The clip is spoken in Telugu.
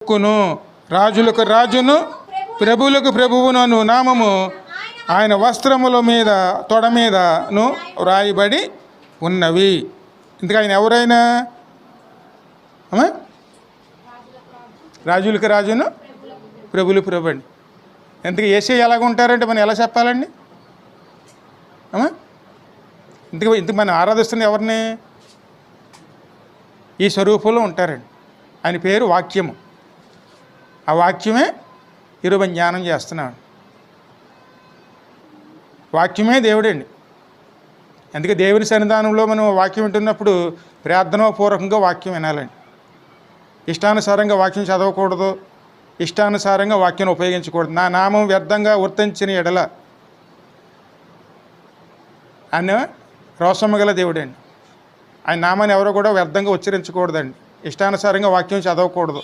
కును రాజులకు రాజును ప్రభువులకు ప్రభువును నామము ఆయన వస్త్రముల మీద తొడ మీదను రాయబడి ఉన్నవి. ఇందుకు ఆయన ఎవరైనా రాజులకు రాజును ప్రభులు ప్రభు అండి. ఇంతకు యేసయ్య ఎలాగ ఉంటారంటే మనం ఎలా చెప్పాలండి? ఇంతకు మనం ఆరాధిస్తున్న ఎవరిని? ఈ స్వరూపంలో ఉంటారండి. ఆయన పేరు వాక్యము. ఆ వాక్యమే ఈరోజు జ్ఞానం చేస్తున్నాడు. వాక్యమే దేవుడండి. అందుకే దేవుని సన్నిధానంలో మనం వాక్యం వింటున్నప్పుడు ప్రార్థనాపూర్వకంగా వాక్యం వినాలండి. ఇష్టానుసారంగా వాక్యం చదవకూడదు, ఇష్టానుసారంగా వాక్యాన్ని ఉపయోగించకూడదు. నా నామం వ్యర్థంగా వర్తించిన ఎడల ఆయన రోషము గల దేవుడండి. ఆయన నామాన్ని ఎవరో కూడా వ్యర్థంగా ఉచ్చరించకూడదండి. ఇష్టానుసారంగా వాక్యం చదవకూడదు.